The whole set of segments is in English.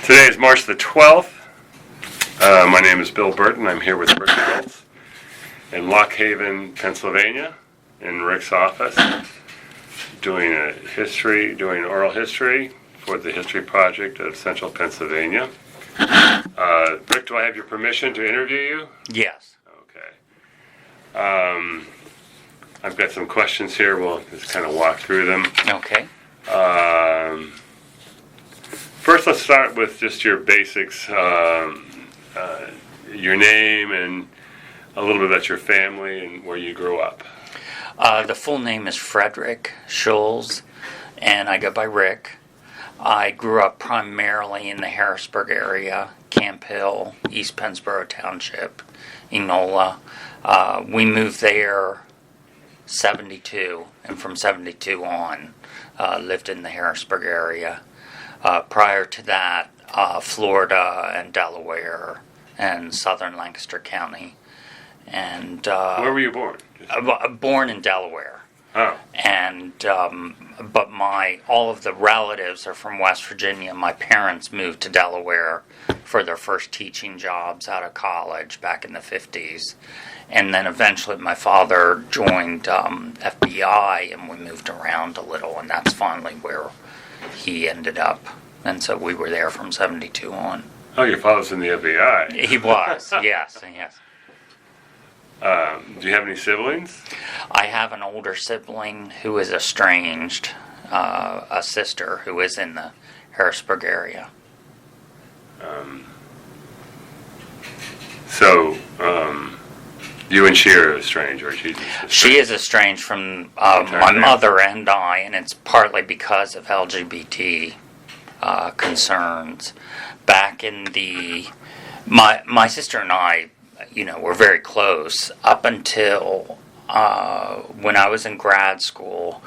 Today is March the 12th. My name is Bill Burton. I'm here with Rick Schulze in Lock Haven, Pennsylvania, in Rick's office, doing oral history for the History Project of Central Pennsylvania. Rick, do I have your permission to interview you? Yes. Okay. I've got some questions here. We'll just kind of walk through them. Okay. First, let's start with just your basics, your name and a little bit about your family and where you grew up. The full name is Frederick Schulze, and I go by Rick. I grew up primarily in the Harrisburg area, Camp Hill, East Pennsboro Township, Enola. We moved there 72, and from 72 on, lived in the Harrisburg area. Prior to that, Florida and Delaware and southern Lancaster County. And where were you born? Born in Delaware. Oh. And but all of the relatives are from West Virginia. My parents moved to Delaware for their first teaching jobs out of college back in the 50s. And then eventually my father joined FBI, and we moved around a little, and that's finally where he ended up. And so we were there from 72 on. Oh, your father's in the FBI. He was, yes. Do you have any siblings? I have an older sibling who is estranged, a sister who is in the Harrisburg area. So, you and she are estranged, or she's estranged? She is estranged from my mother and I, and it's partly because of LGBT concerns. Back in my sister and I, were very close up until when I was in grad school.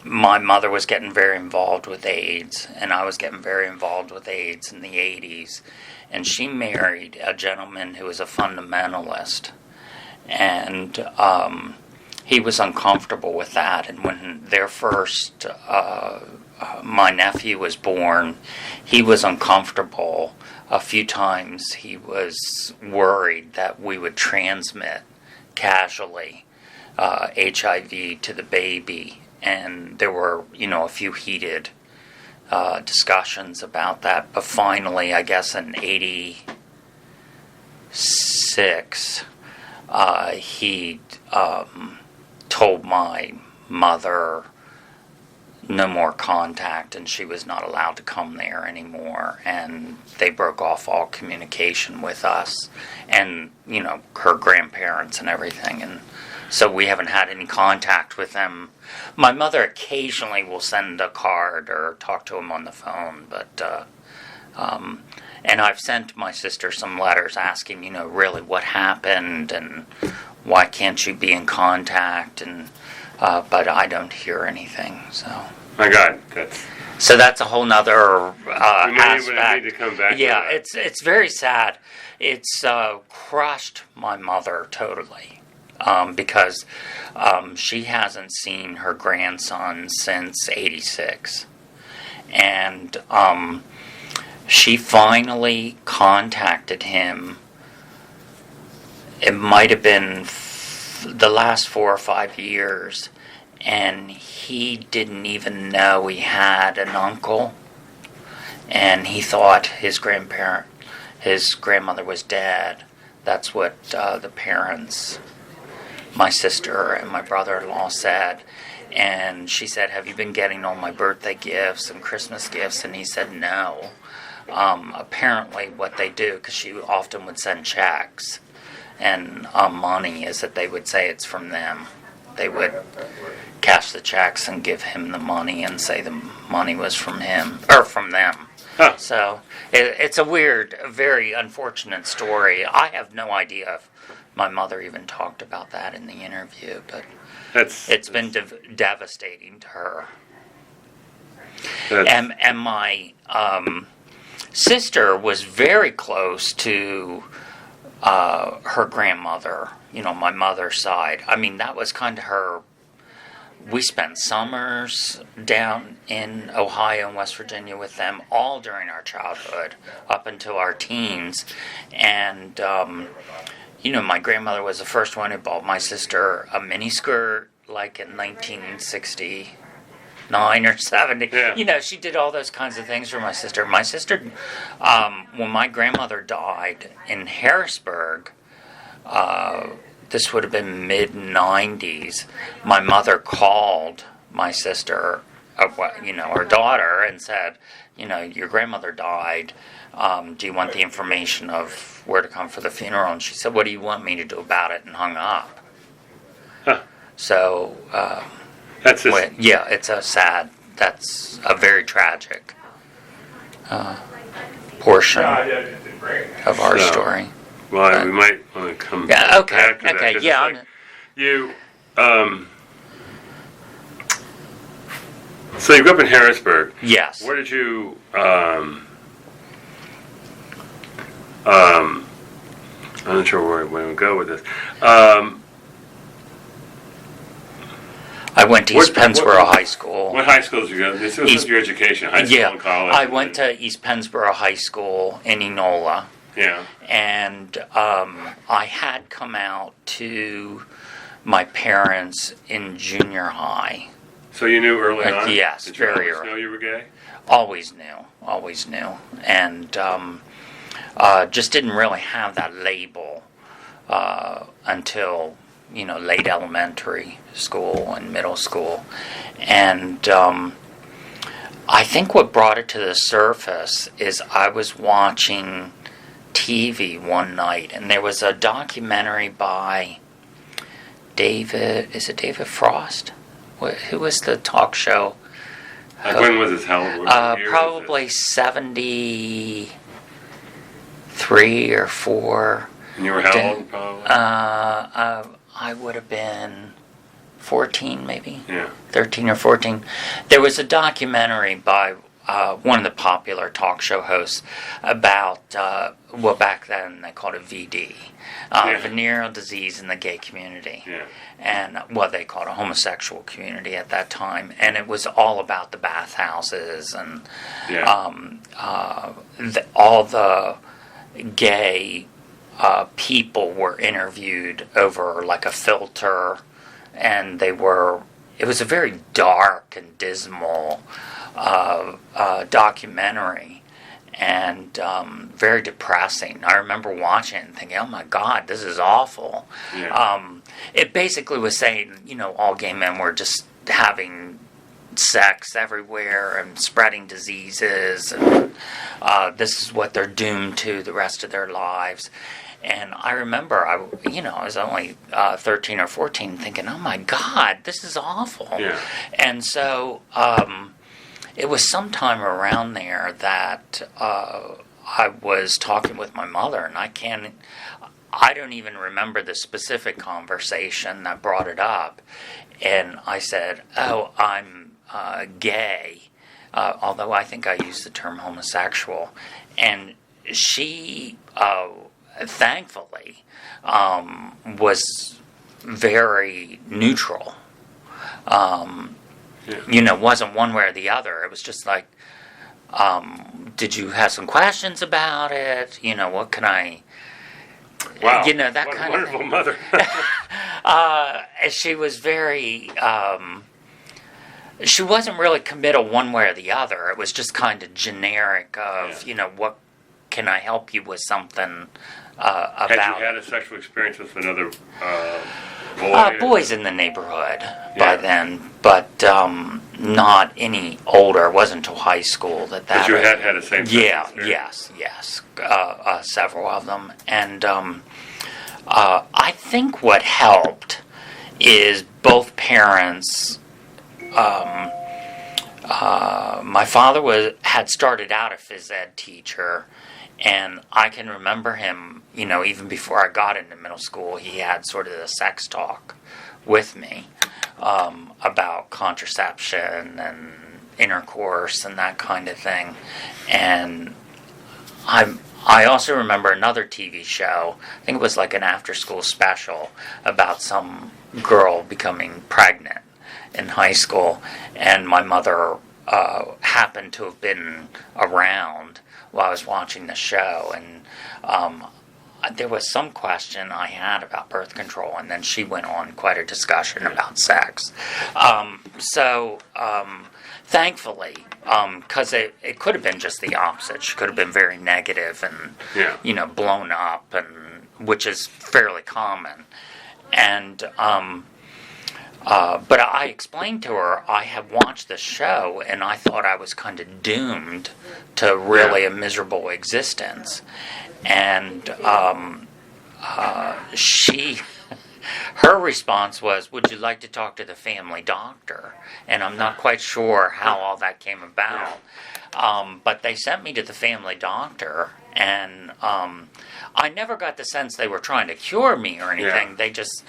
My mother was getting very involved with AIDS, and I was getting very involved with AIDS in the 80s. And she married a gentleman who was a fundamentalist. And he was uncomfortable with that. And when their first, my nephew was born, he was uncomfortable. A few times he was worried that we would transmit casually HIV to the baby. And there were, a few heated discussions about that. But finally, I guess in 86, he told my mother no more contact, and she was not allowed to come there anymore, and they broke off all communication with us and her grandparents and everything, and so we haven't had any contact with them. My mother occasionally will send a card or talk to him on the phone, but and I've sent my sister some letters asking, really what happened and why can't you be in contact, and but I don't hear anything. So. My God, that's a whole nother aspect. We need to come back. Yeah, to that. it's very sad. It's crushed my mother totally because she hasn't seen her grandson since '86, and she finally contacted him. It might have been the last 4 or 5 years. And he didn't even know he had an uncle, and he thought his grandmother was dead. That's what the parents, my sister and my brother-in-law, said. And she said, "Have you been getting all my birthday gifts and Christmas gifts?" And he said, "No." Apparently what they do, because she often would send checks and money, is that they would say it's from them. They would cash the checks and give him the money and say the money was from him or from them. Huh. So it's a weird, very unfortunate story. I have no idea if my mother even talked about that in the interview, but it's been devastating to her. And my sister was very close to her grandmother, my mother's side. I mean, that was kind of her We spent summers down in Ohio and West Virginia with them all during our childhood, up until our teens. And, my grandmother was the first one who bought my sister a miniskirt, like in 1969 or 70. Yeah. She did all those kinds of things for my sister. My sister, when my grandmother died in Harrisburg, this would have been mid-90s, my mother called my sister, her daughter, and said, your grandmother died. Do you want the information of where to come for the funeral? And she said, what do you want me to do about it? And hung up. Huh. So, That's just, that's a very tragic portion of our story. well, we might want to come Yeah, back okay, to that. okay, 'cause yeah. it's like you, so you grew up in Harrisburg. Yes. Where did you, I'm not sure where we would go with this. I went to East Pennsboro High School. What high school did you go? This was your education, high school and college. I went to East Pennsboro High School in Enola. Yeah. And I had come out to my parents in junior high. So you knew early on? Yes, Did you very always early. know you were gay? Always knew. And just didn't really have that label until, late elementary school and middle school. And I think what brought it to the surface is I was watching TV one night, and there was a documentary by David Frost? Who was the talk show? Like when was this held? Probably 73 or 4. And you were how old, probably? I would have been 14, maybe. Yeah. 13 or 14. There was a documentary by one of the popular talk show hosts about, back then they called it VD, venereal disease in the gay community. Yeah. And, they called it a homosexual community at that time. And it was all about the bathhouses and all the gay people were interviewed over like a filter, and it was a very dark and dismal documentary, and very depressing. I remember watching it and thinking, oh my God, this is awful. Yeah. It basically was saying, all gay men were just having sex everywhere and spreading diseases, and this is what they're doomed to the rest of their lives. And I remember, I was only 13 or 14, thinking, oh my God, this is awful. Yeah. And so it was sometime around there that I was talking with my mother, and I don't even remember the specific conversation that brought it up. And I said, oh, I'm gay, although I think I used the term homosexual. And she, thankfully, was very neutral. Wasn't one way or the other. It was just like, did you have some questions about it? What can I... Wow. That what kind a of wonderful thing. mother. She was very... she wasn't really committal one way or the other. It was just kind of generic of, what can I help you with something about... Had you had a sexual experience with another boy? Boys in the neighborhood by then, but not any older. It wasn't until high school that... But you had a same-sex experience? Yes. Several of them. And I think what helped is both parents... my father had started out a phys ed teacher, and I can remember him, even before I got into middle school, he had sort of the sex talk with me about contraception and intercourse and that kind of thing. And I also remember another TV show, I think it was like an after-school special, about some girl becoming pregnant. in high school, and my mother happened to have been around while I was watching the show, and there was some question I had about birth control, and then she went on quite a discussion about sex. Thankfully, because it could have been just the opposite. She could have been very negative and blown up, and which is fairly common. And but I explained to her I had watched the show and I thought I was kind of doomed to really a miserable existence. And her response was, "Would you like to talk to the family doctor?" And I'm not quite sure how all that came about. But they sent me to the family doctor, and I never got the sense they were trying to cure me or anything. They just...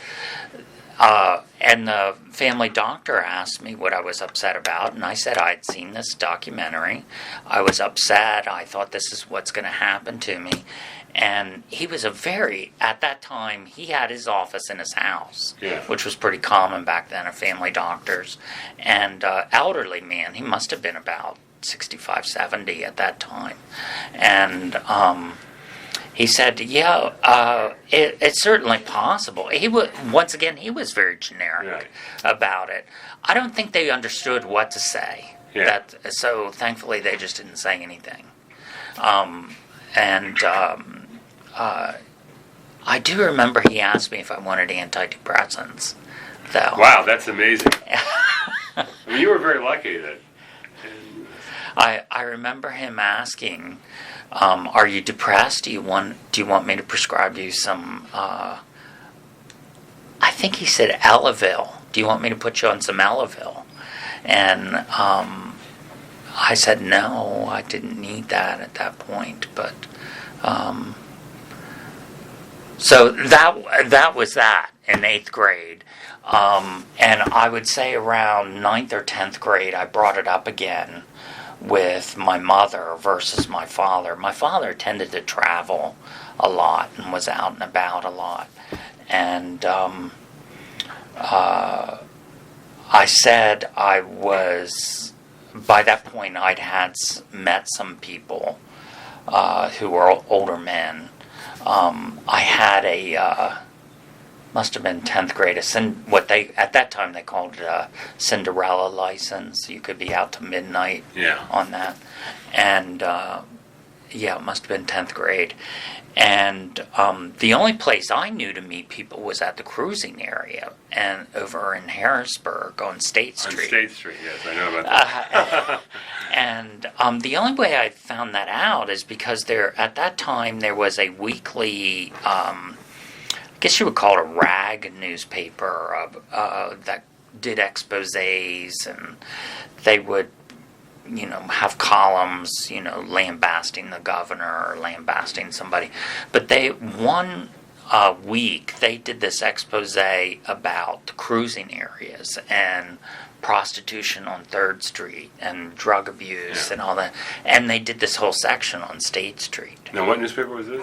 and the family doctor asked me what I was upset about, and I said I had seen this documentary. I was upset. I thought this is what's going to happen to me. And he was at that time, he had his office in his house, which was pretty common back then, of family doctors. And elderly man, he must have been about 65, 70 at that time. And he said, it's certainly possible. Once again, he was very generic about it. I don't think they understood what to say. So thankfully, they just didn't say anything. I do remember he asked me if I wanted antidepressants, though. Wow, that's amazing. I mean, you were very lucky that... I remember him asking, "Are you depressed? Do you want me to prescribe you some?" I think he said Elavil. "Do you want me to put you on some Elavil?" And I said no, I didn't need that at that point. But so that was that in 8th grade. And I would say around 9th or 10th grade, I brought it up again with my mother versus my father. My father tended to travel a lot and was out and about a lot. And I said I was, by that point I'd met some people who were older men. I had must have been 10th grade, at that time they called it a Cinderella license. You could be out to midnight on that. And it must have been 10th grade. And the only place I knew to meet people was at the cruising area and over in Harrisburg on State Street. On State Street, yes, I know about that. And the only way I found that out is because at that time there was a weekly... I guess you would call it a rag newspaper that did exposés, and they would, have columns, lambasting the governor or lambasting somebody. But one week they did this expose about the cruising areas and prostitution on 3rd Street and drug abuse and all that. And they did this whole section on State Street. Now, what newspaper was this?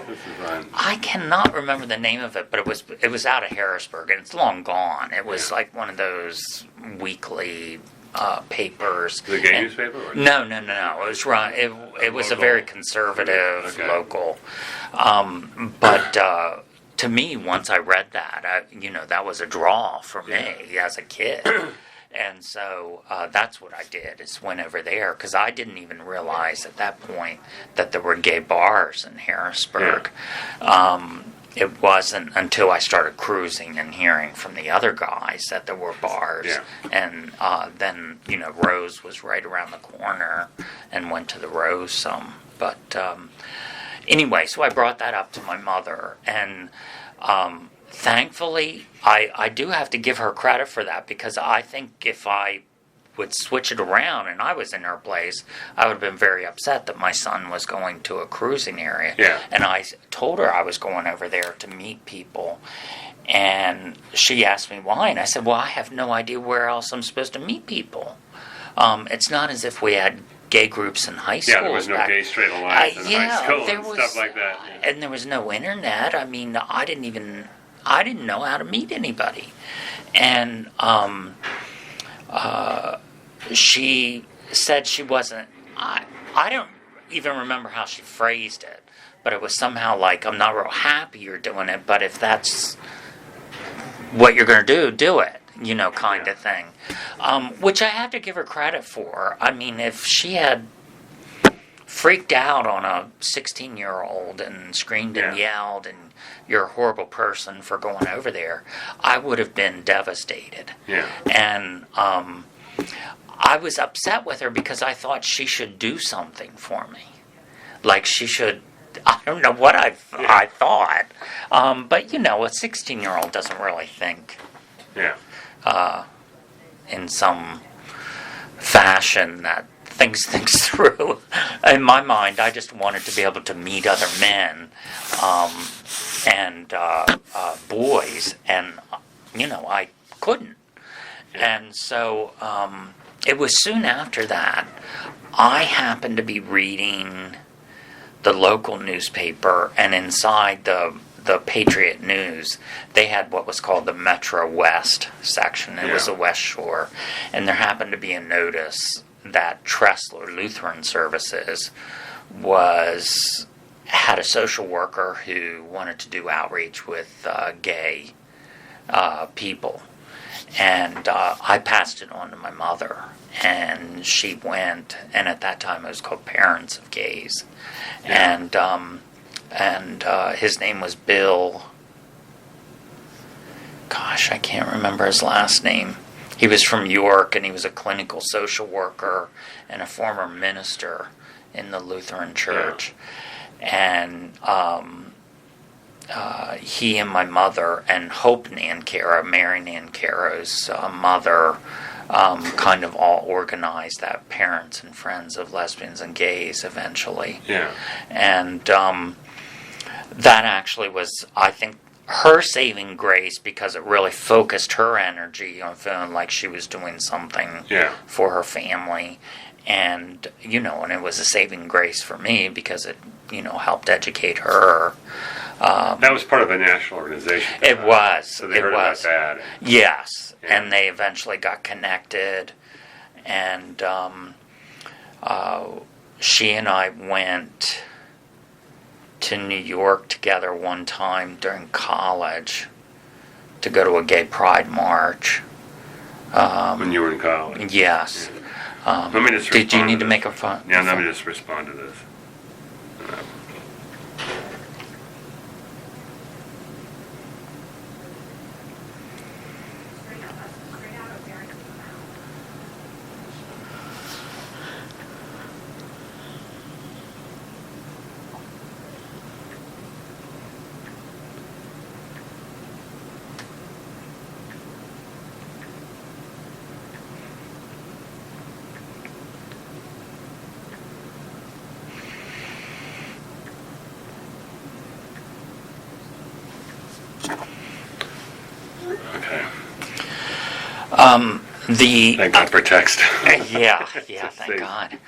I cannot remember the name of it, but it was out of Harrisburg, and it's long gone. It was like one of those weekly papers. The gay newspaper? Or? No. It was run. It was a very conservative local. But to me, once I read that, that was a draw for me as a kid. And so that's what I did, is went over there, because I didn't even realize at that point that there were gay bars in Harrisburg. It wasn't until I started cruising and hearing from the other guys that there were bars. And then, Rose was right around the corner, and went to the Rose some. But anyway, so I brought that up to my mother, and... thankfully, I do have to give her credit for that, because I think if I would switch it around and I was in her place, I would have been very upset that my son was going to a cruising area. And I told her I was going over there to meet people. And she asked me why, and I said, well, I have no idea where else I'm supposed to meet people. It's not as if we had gay groups in high school. Yeah, there was no gay straight alliance in high school and stuff like that. And there was no internet. I mean, I didn't know how to meet anybody. And she said she wasn't. I don't even remember how she phrased it, but it was somehow like, I'm not real happy you're doing it, but if that's what you're going to do it, kind of thing. Which I have to give her credit for. I mean, if she had freaked out on a 16-year-old and screamed and yelled and you're a horrible person for going over there, I would have been devastated. Yeah. And I was upset with her because I thought she should do something for me. Like she should, I don't know what I thought. But, a 16-year-old doesn't really think in some fashion that thinks things through. In my mind, I just wanted to be able to meet other men and boys, and, I couldn't. Yeah. And so it was soon after that, I happened to be reading the local newspaper, and inside the Patriot News, they had what was called the Metro West section. It was the West Shore. And there happened to be a notice that Tressler Lutheran Services had a social worker who wanted to do outreach with gay people. And I passed it on to my mother, and she went, and at that time it was called Parents of Gays. And his name was Bill. Gosh, I can't remember his last name. He was from York, and he was a clinical social worker and a former minister in the Lutheran Church. And he and my mother and Hope Nankara, Mary Nancaro's mother, kind of all organized that Parents and Friends of Lesbians and Gays eventually. Yeah. And that actually was, I think, her saving grace, because it really focused her energy on feeling like she was doing something for her family. And, and it was a saving grace for me because it, helped educate her. That was part of a national organization. It was. So they heard about that. Yes. Yeah. And they eventually got connected. And she and I went to New York together one time during college to go to a gay pride march. When you were in college? Yes. Let me just did you need to make a fun? Yeah, let me just respond to this. Thank God for text. yeah, thank God.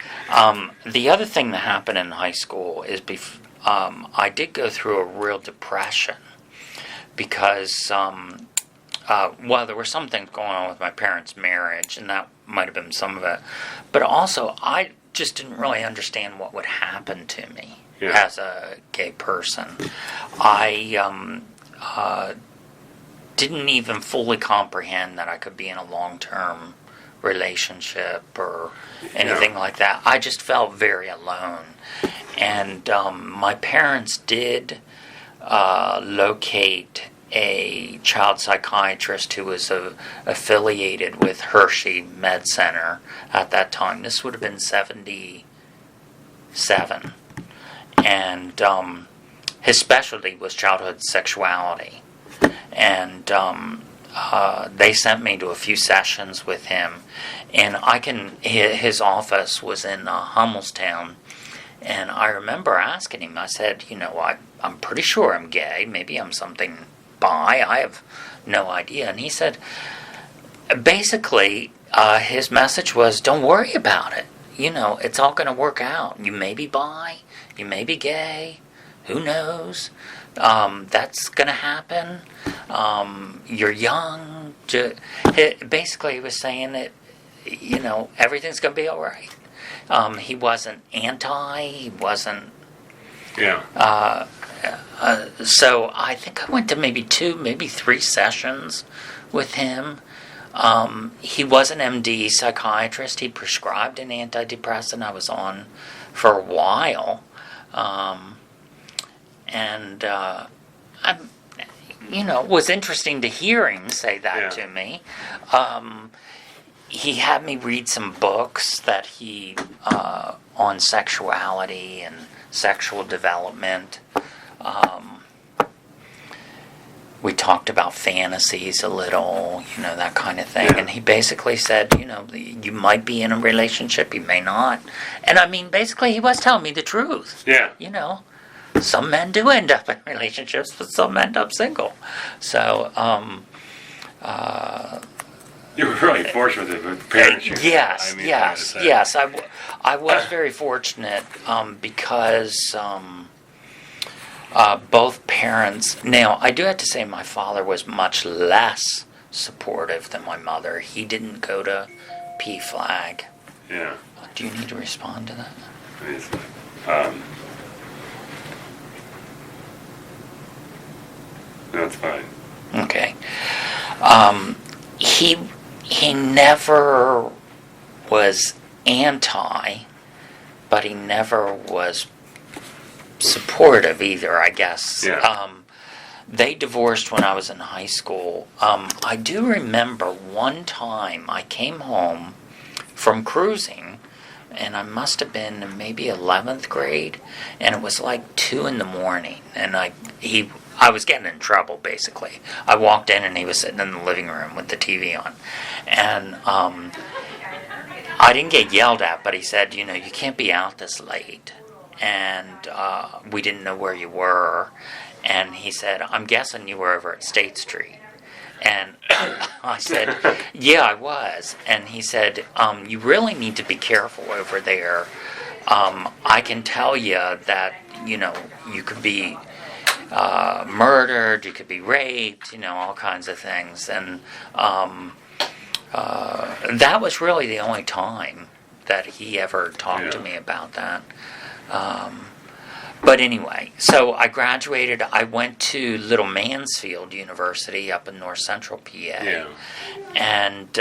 The other thing that happened in high school is I did go through a real depression because, there were some things going on with my parents' marriage, and that might have been some of it. But also, I just didn't really understand what would happen to me as a gay person. I didn't even fully comprehend that I could be in a long-term relationship or anything like that. I just felt very alone. And my parents did locate a child psychiatrist who was affiliated with Hershey Med Center at that time. This would have been 1977. And his specialty was childhood sexuality. And they sent me to a few sessions with him, and his office was in Hummelstown, and I remember asking him, I said, I'm pretty sure I'm gay, maybe I'm something bi, I have no idea. And he said, basically, his message was, don't worry about it, it's all going to work out. You may be bi, you may be gay, who knows? That's going to happen. You're young. Basically, he was saying that everything's going to be all right. He wasn't anti. He wasn't. Yeah. So I think I went to maybe 2, maybe 3 sessions with him. He was an MD psychiatrist. He prescribed an antidepressant I was on for a while. It was interesting to hear him say that to me. He had me read some books that he on sexuality and sexual development. We talked about fantasies a little, that kind of thing. And he basically said, you might be in a relationship, you may not. And basically he was telling me the truth. Yeah. Some men do end up in relationships, but some end up single. So, you were really fortunate with the parents. Yes. I was very fortunate because both parents. Now, I do have to say my father was much less supportive than my mother. He didn't go to PFLAG. Yeah. Do you need to respond to that? No, it's fine. Okay. He never was anti, but he never was supportive either, I guess. Yeah. They divorced when I was in high school. I do remember one time I came home from cruising, and I must have been in maybe 11th grade, and it was like 2 in the morning, and I was getting in trouble, basically. I walked in, and he was sitting in the living room with the TV on. And I didn't get yelled at, but he said, you can't be out this late. And we didn't know where you were. And he said, I'm guessing you were over at State Street. And I said, yeah, I was. And he said, you really need to be careful over there. I can tell you that, you could be murdered, you could be raped, all kinds of things. And that was really the only time that he ever talked to me about that. But anyway, so I graduated. I went to Little Mansfield University up in North Central PA. Yeah. And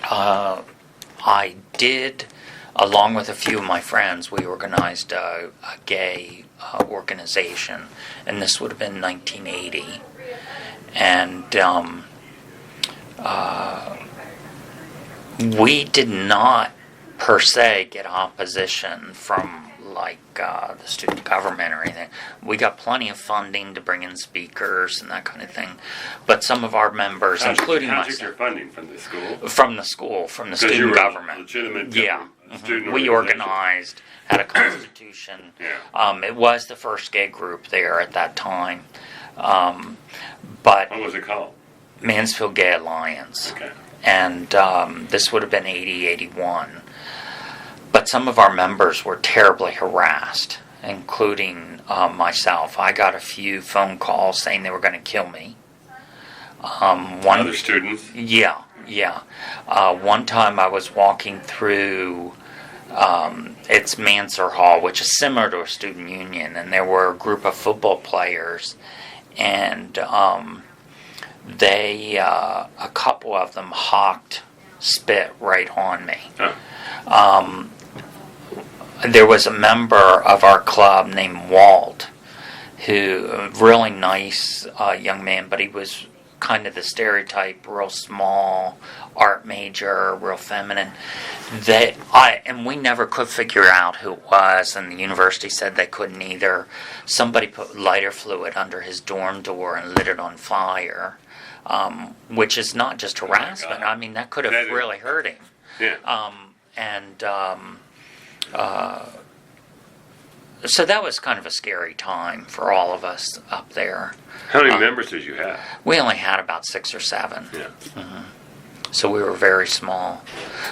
I did, along with a few of my friends, we organized a gay organization, and this would have been 1980. And we did not, per se, get opposition from the student government or anything. We got plenty of funding to bring in speakers and that kind of thing. But some of our members, including myself, how'd you get your funding from the school? From the student government. Legitimate student we organized, had a constitution. It was the first gay group there at that time. But what was it called? Mansfield Gay Alliance. Okay. And this would have been 80, 81. But some of our members were terribly harassed, including myself. I got a few phone calls saying they were going to kill me. Other students? Yeah. One time I was walking through, it's Mansur Hall, which is similar to a student union, and there were a group of football players, and they, a couple of them hawked spit right on me. Huh. There was a member of our club named Walt, who, a really nice young man, but he was kind of the stereotype, real small, art major, real feminine. And we never could figure out who it was, and the university said they couldn't either. Somebody put lighter fluid under his dorm door and lit it on fire, which is not just harassment. I mean, that could have really hurt him. Yeah. So that was kind of a scary time for all of us up there. How many members did you have? We only had about 6 or 7. Yeah. So we were very small.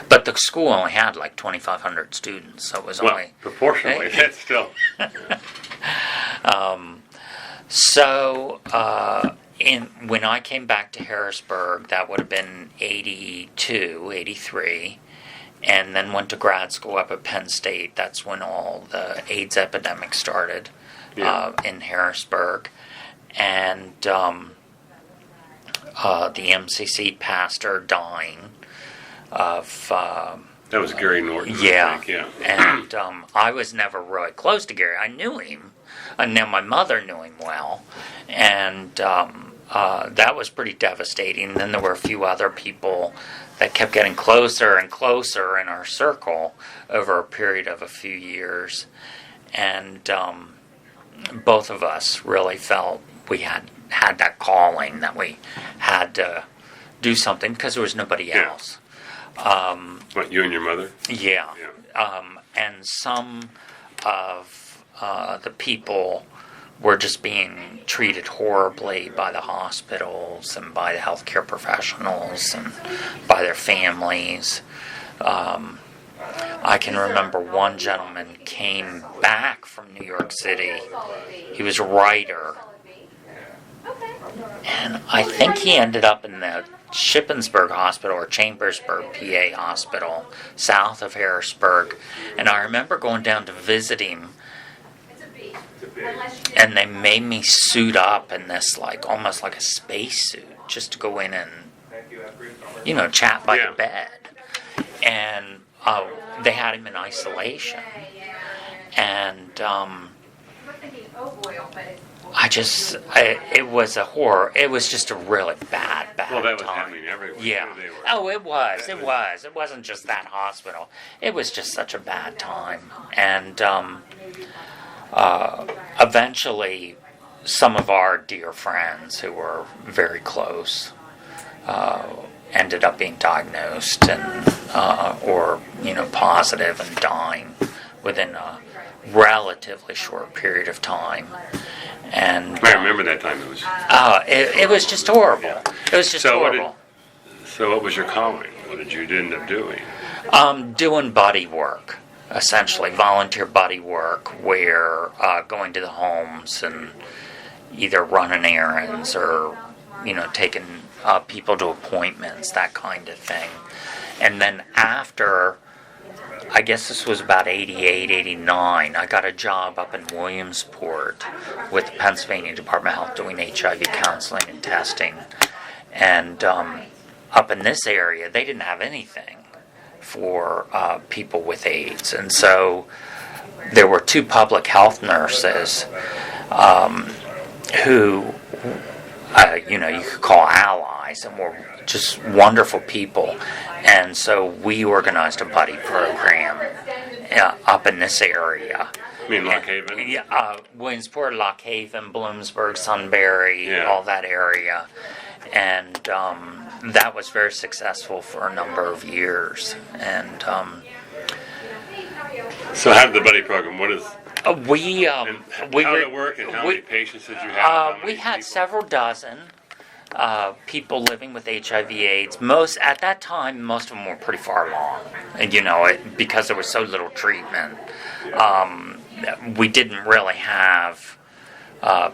But the school only had like 2,500 students, so it was only... proportionally, that's still... when I came back to Harrisburg, that would have been 82, 83, and then went to grad school up at Penn State. That's when all the AIDS epidemic started in Harrisburg. And the MCC pastor dying of... that was Gary Norton, yeah. I think, yeah. And I was never really close to Gary. I knew him. And now my mother knew him well. And that was pretty devastating. And then there were a few other people that kept getting closer and closer in our circle over a period of a few years. And both of us really felt we had that calling, that we had to do something because there was nobody else. What, you and your mother? Yeah. And some of the people were just being treated horribly by the hospitals and by the healthcare professionals and by their families. I can remember one gentleman came back from New York City. He was a writer. And I think he ended up in the Shippensburg Hospital or Chambersburg, PA Hospital, south of Harrisburg. And I remember going down to visit him, and they made me suit up in this, like, almost like a space suit, just to go in and, chat by the bed. And they had him in isolation. And it was a horror. It was just a really bad Well, that was time. happening everywhere. Yeah. They were. Oh, it was. It was. It wasn't just that hospital. It was just such a bad time. And eventually, some of our dear friends who were very close ended up being diagnosed and or positive and dying within a relatively short period of time. And I remember that time. it was just horrible. It was just horrible. So what was your calling? What did you end up doing? Doing buddy work, essentially volunteer buddy work, where going to the homes and either running errands or taking people to appointments, that kind of thing. And then after, I guess this was about 88, 89, I got a job up in Williamsport with the Pennsylvania Department of Health doing HIV counseling and testing. And up in this area, they didn't have anything for people with AIDS. And so there were two public health nurses who, you could call allies, and were just wonderful people. And so we organized a buddy program up in this area. You mean Lock Haven? Yeah, Williamsport, Lock Haven, Bloomsburg, Sunbury, all that area. And that was very successful for a number of years. And so how did the buddy program, what is... how did it work, and how many patients did you have? We had several dozen people living with HIV/AIDS. At that time, most of them were pretty far along, and because there was so little treatment. We didn't really have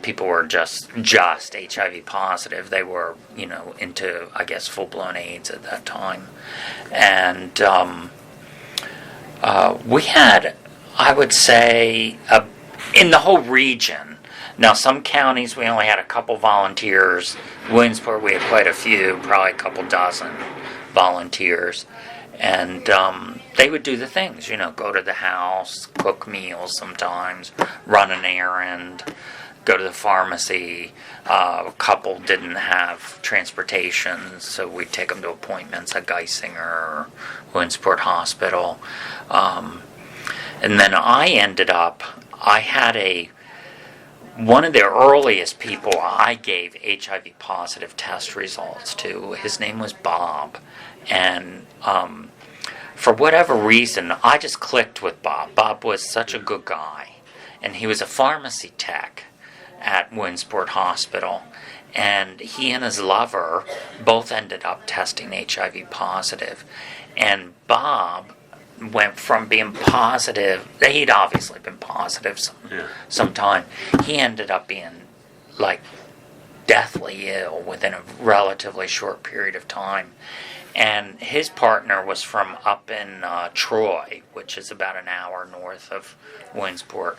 people who were just HIV positive. They were, into, I guess, full-blown AIDS at that time, and we had, I would say, in the whole region. Now, some counties we only had a couple volunteers. Williamsport, we had quite a few, probably a couple dozen volunteers. And they would do the things, go to the house, cook meals sometimes, run an errand, go to the pharmacy. A couple didn't have transportation, so we'd take them to appointments at Geisinger or Williamsport Hospital. And then I had one of the earliest people I gave HIV positive test results to. His name was Bob. And for whatever reason, I just clicked with Bob. Bob was such a good guy. And he was a pharmacy tech at Williamsport Hospital. And he and his lover both ended up testing HIV positive. And Bob went from being positive, he'd obviously been positive sometime. He ended up being, like, deathly ill within a relatively short period of time. And his partner was from up in Troy, which is about an hour north of Williamsport.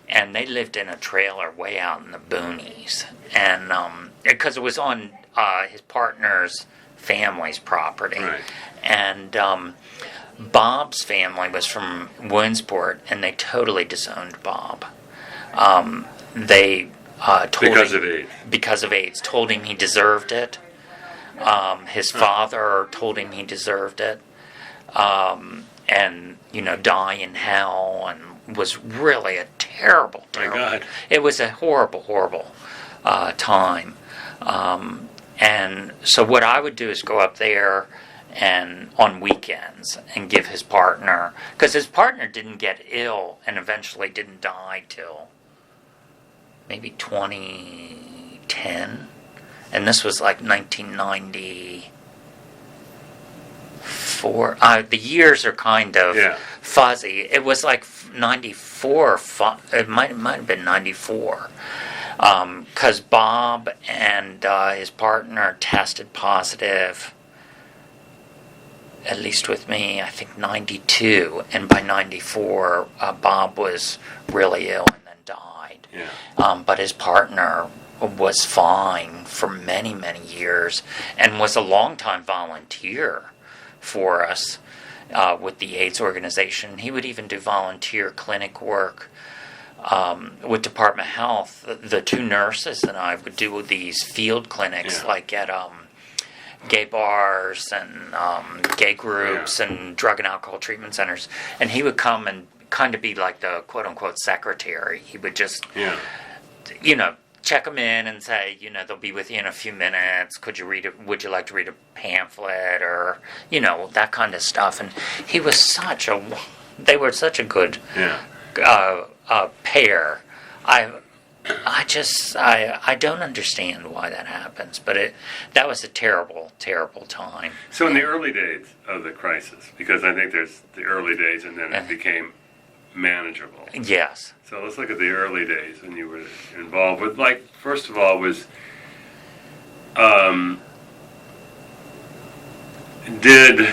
And they lived in a trailer way out in the boonies. And because it was on his partner's family's property. Right. And Bob's family was from Williamsport, and they totally disowned Bob. They told Because him, of AIDS. because of AIDS, told him he deserved it. His father told him he deserved it, and die in hell, and was really a terrible. My God. It was a horrible time. And so what I would do is go up there and on weekends and give his partner, because his partner didn't get ill and eventually didn't die till maybe 2010. And this was like 1994. The years are kind of fuzzy. It was like 94. It might have been 94. Because Bob and his partner tested positive, at least with me, I think 92. And by 94, Bob was really ill and then died. Yeah. But his partner was fine for many, many years and was a longtime volunteer for us with the AIDS organization. He would even do volunteer clinic work with Department of Health. The two nurses and I would do these field clinics like at gay bars and gay groups and drug and alcohol treatment centers. And he would come and kind of be like the quote-unquote secretary. He would just, check them in and say, they'll be with you in a few minutes. Would you like to read a pamphlet or, that kind of stuff. And he was they were such a good pair. I don't understand why that happens, but that was a terrible, terrible time. So in the early days of the crisis, because I think there's the early days and then it became manageable. Yes. So let's look at the early days when you were involved with, first of all, did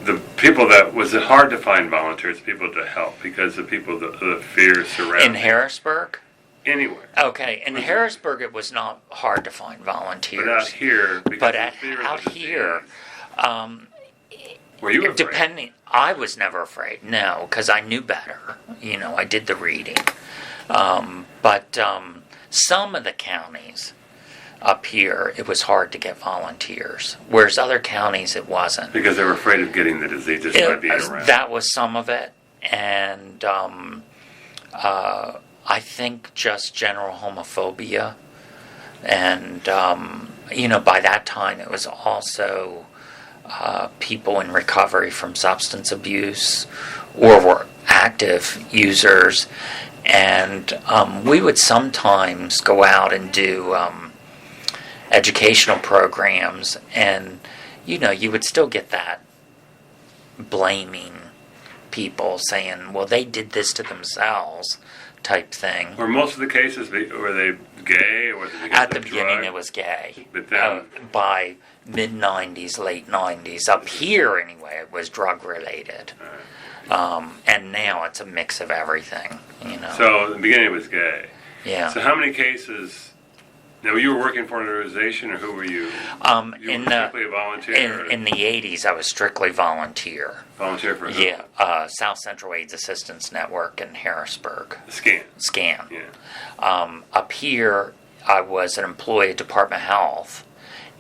the people was it hard to find volunteers, people to help, because of the fear surrounding? In Harrisburg? Anywhere. Okay, in Harrisburg it was not hard to find volunteers. But out here, because of the fear out of the here, were you afraid? I was never afraid, no, because I knew better. I did the reading. But some of the counties up here, it was hard to get volunteers, whereas other counties it wasn't. Because they were afraid of getting the disease just by being around. That was some of it, and I think just general homophobia, and by that time it was also people in recovery from substance abuse or were active users, and we would sometimes go out and do educational programs, and you would still get that blaming people, saying, well, they did this to themselves type thing. Were most of the cases, were they gay, or was it because At the of beginning drug? it was gay. But then by mid-90s, late 90s, up here anyway, it was drug-related. And now it's a mix of everything, So in the beginning it was gay. Yeah. So how many cases? Now, you were working for an organization, or who were you? You were strictly a volunteer? In the 80s, I was strictly volunteer. Volunteer for who? Yeah, South Central AIDS Assistance Network in Harrisburg. SCAN. Yeah. Yeah. Up here, I was an employee at Department of Health,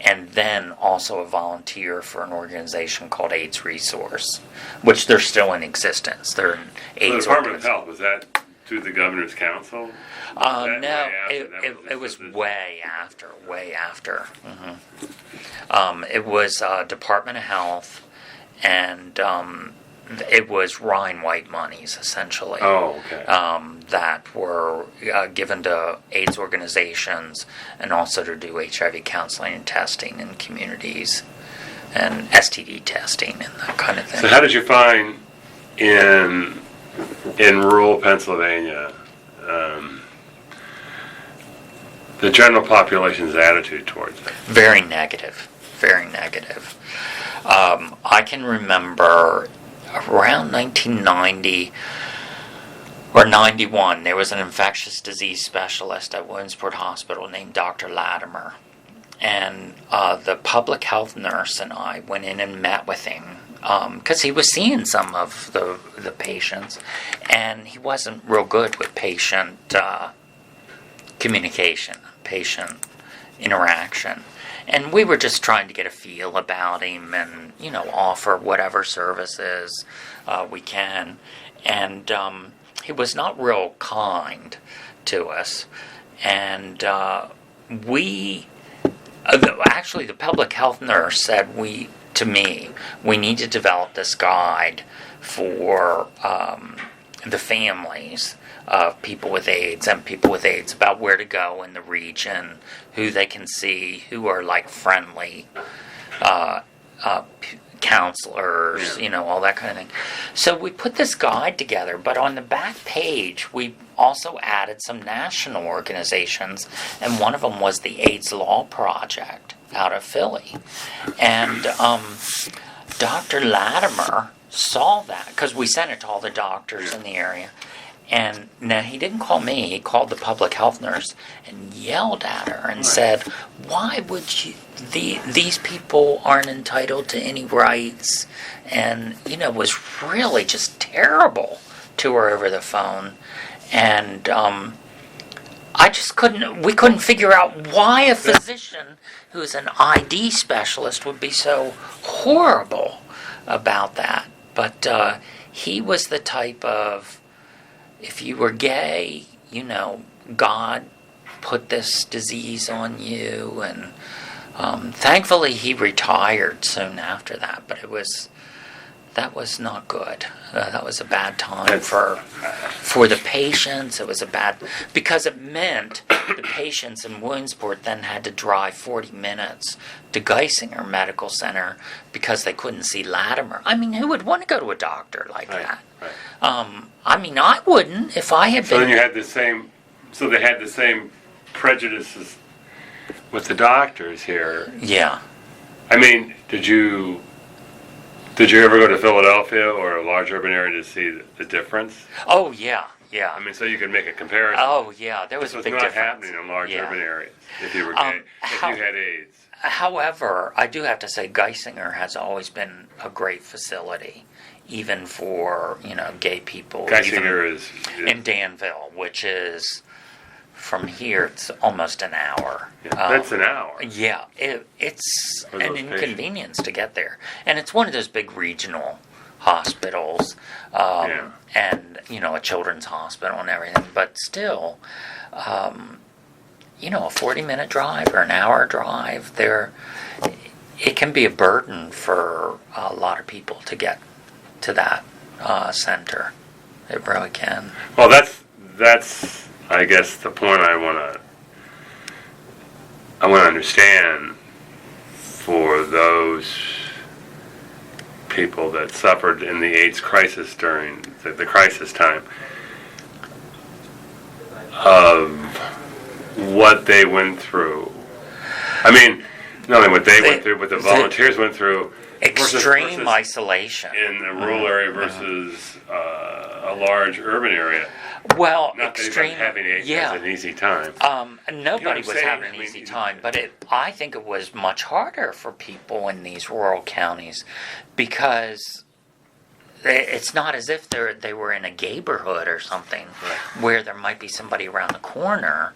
and then also a volunteer for an organization called AIDS Resource, which they're still in existence. They're an AIDS So the Department of Health, was that through the Governor's Council? No, it was way after. Mm-hmm. It was Department of Health, and it was Rhine White monies, essentially. Oh, okay. That were given to AIDS organizations and also to do HIV counseling and testing in communities and STD testing and that kind of thing. So how did you find in rural Pennsylvania the general population's attitude towards it? Very negative. Very negative. I can remember around 1990 or 91, there was an infectious disease specialist at Williamsport Hospital named Dr. Latimer. And the public health nurse and I went in and met with him because he was seeing some of the patients, and he wasn't real good with patient communication, patient interaction. And we were just trying to get a feel about him and, offer whatever services we can. And he was not real kind to us. And actually, the public health nurse said to me, we need to develop this guide for the families of people with AIDS and people with AIDS about where to go in the region, who they can see, who are like friendly counselors, all that kind of thing. So we put this guide together, but on the back page, we also added some national organizations, and one of them was the AIDS Law Project out of Philly. And Dr. Latimer saw that, because we sent it to all the doctors in the area. And now he didn't call me, he called the public health nurse and yelled at her and said, why would you, these people aren't entitled to any rights? And, was really just terrible to her over the phone. And we couldn't figure out why a physician who's an ID specialist would be so horrible about that. But he was the type of, if you were gay, God put this disease on you. And thankfully he retired soon after that, but that was not good. That was a bad time for the patients. It was because it meant the patients in Williamsport then had to drive 40 minutes to Geisinger Medical Center because they couldn't see Latimer. I mean, who would want to go to a doctor like that? Right. I wouldn't if I had been. So then you had they had the same prejudices with the doctors here. Yeah. I mean, did you ever go to Philadelphia or a large urban area to see the difference? Oh, yeah. I mean, so you could make a comparison. Oh, yeah, there was a big difference. This was not happening in large urban areas if you were gay, if you had AIDS. However, I do have to say Geisinger has always been a great facility, even for, gay people. Geisinger is in Danville, which is, from here, it's almost an hour. Yeah, that's an hour. Yeah, it's an inconvenience to get there. And it's one of those big regional hospitals, and, a children's hospital and everything. But still, a 40-minute drive or an hour drive, it can be a burden for a lot of people to get to that center. It really can. Well, that's I guess the point I want to understand for those people that suffered in the AIDS crisis during the crisis time of what they went through. I mean, not only what they went through, but the volunteers went through. Extreme versus isolation in a rural area versus a large urban area. Well, not extreme. That having AIDS has an easy time. Nobody was having an easy time, but I think it was much harder for people in these rural counties because it's not as if they were in a neighborhood or something where there might be somebody around the corner.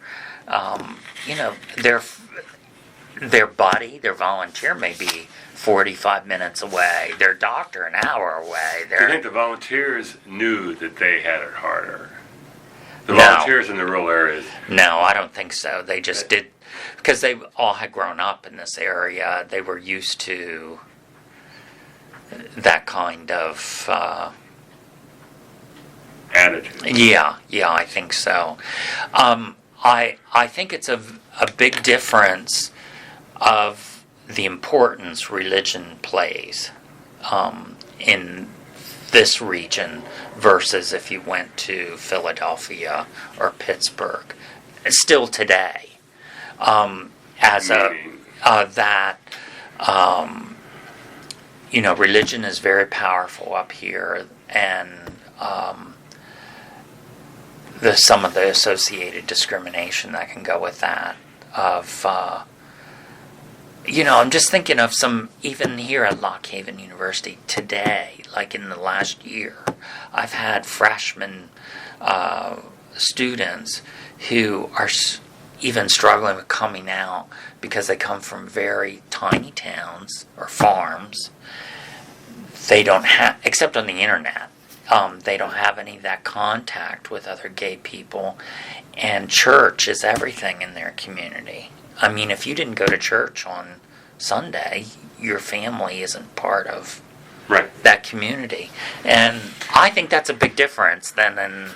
Their buddy, their volunteer may be 45 minutes away. Their doctor an hour away. Do you think the volunteers knew that they had it harder? The volunteers in the rural areas? No, I don't think so. They just did, because they all had grown up in this area. They were used to that kind of attitude. Yeah, I think so. I think it's a big difference of the importance religion plays in this region versus if you went to Philadelphia or Pittsburgh. Still today, as Meaning? that religion is very powerful up here, and some of the associated discrimination that can go with that. I'm just thinking of some, even here at Lock Haven University today, like in the last year, I've had freshman students who are even struggling with coming out because they come from very tiny towns or farms. They don't have, except on the internet, they don't have any of that contact with other gay people, and church is everything in their community. I mean, if you didn't go to church on Sunday, your family isn't part of that community. And I think that's a big difference than in,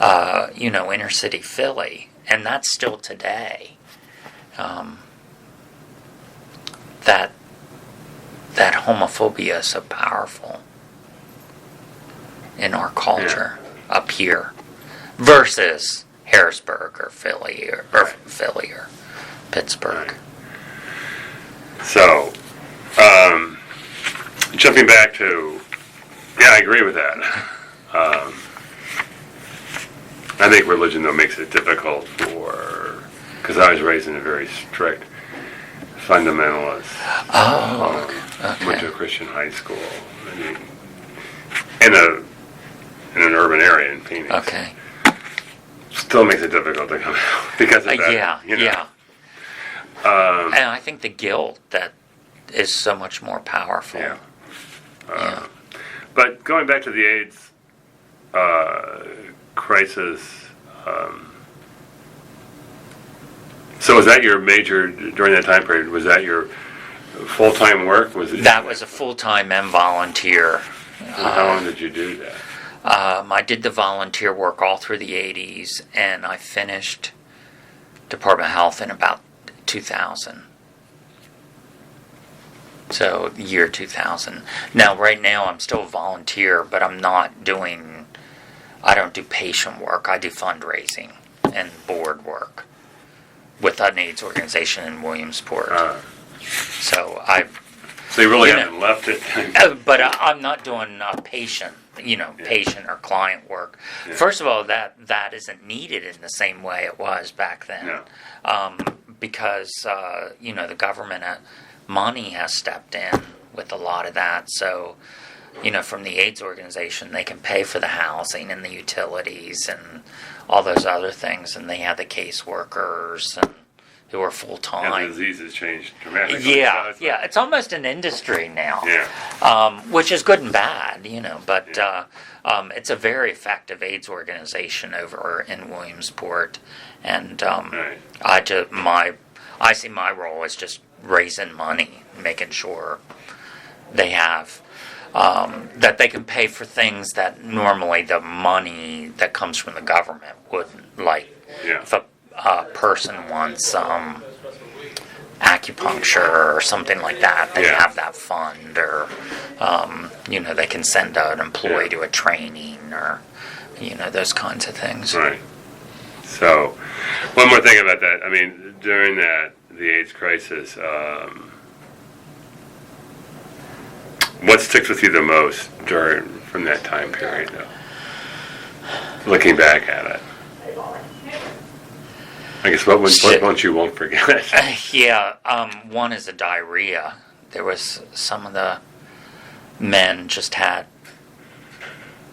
inner city Philly. And that's still today. That homophobia is so powerful in our culture up here versus Harrisburg or Philly or Pittsburgh. Right. So, jumping back to, I agree with that. I think religion, though, makes it difficult because I was raised in a very strict fundamentalist. Went to a Christian high school. I mean, in an urban area in Phoenix. Okay. Still makes it difficult to come out because of that. Yeah. And I think the guilt that is so much more powerful. Yeah. But going back to the AIDS crisis, so was that your major during that time period? Was that your full-time work? That was a full-time and volunteer. How long did you do that? I did the volunteer work all through the 80s, and I finished Department of Health in about 2000. So, year 2000. Now, right now, I'm still a volunteer, but I don't do patient work. I do fundraising and board work with an AIDS organization in Williamsport. So you really haven't left it. But I'm not doing patient or client work. Yeah. First of all, that isn't needed in the same way it was back then. Yeah. Because, the government money has stepped in with a lot of that. So, from the AIDS organization, they can pay for the housing and the utilities and all those other things. And they have the caseworkers who are full-time. And the disease has changed dramatically. Yeah, it's almost an industry now. Yeah. Which is good and bad, but it's a very effective AIDS organization over in Williamsport. And I see my role as just raising money, making sure they have that they can pay for things that normally the money that comes from the government wouldn't. Like if a person wants acupuncture or something like that, they have that fund, or they can send an employee to a training, or those kinds of things. Right. So, one more thing about that. I mean, during the AIDS crisis, what sticks with you the most from that time period, though? Looking back at it. I guess what you won't forget. One is the diarrhea. There was some of the men just had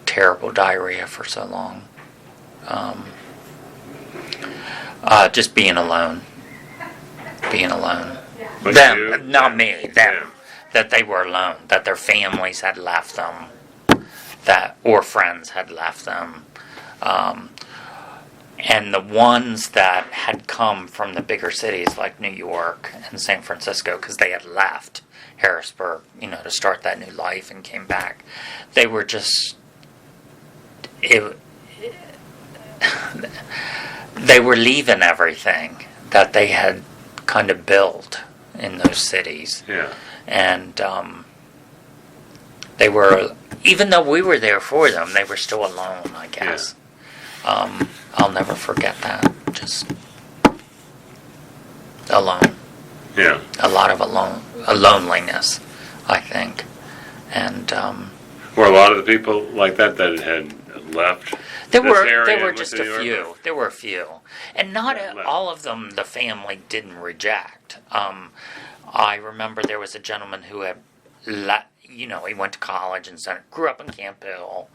terrible diarrhea for so long. Just being alone. But them, you? not me. Them. Yeah. That they were alone. That their families had left them. Or friends had left them. And the ones that had come from the bigger cities like New York and San Francisco, because they had left Harrisburg, to start that new life and came back, they were just... they were leaving everything that they had kind of built in those cities. Yeah. And they were, even though we were there for them, they were still alone, I guess. Yeah. I'll never forget that. alone. Yeah. A lot of loneliness, I think. And were a lot of the people like that had left. There this were area and just went a to New York? few. There were a few, and not Yeah, all of them. The family didn't reject. I remember there was a gentleman who had, he went to college and grew up in Camp Hill.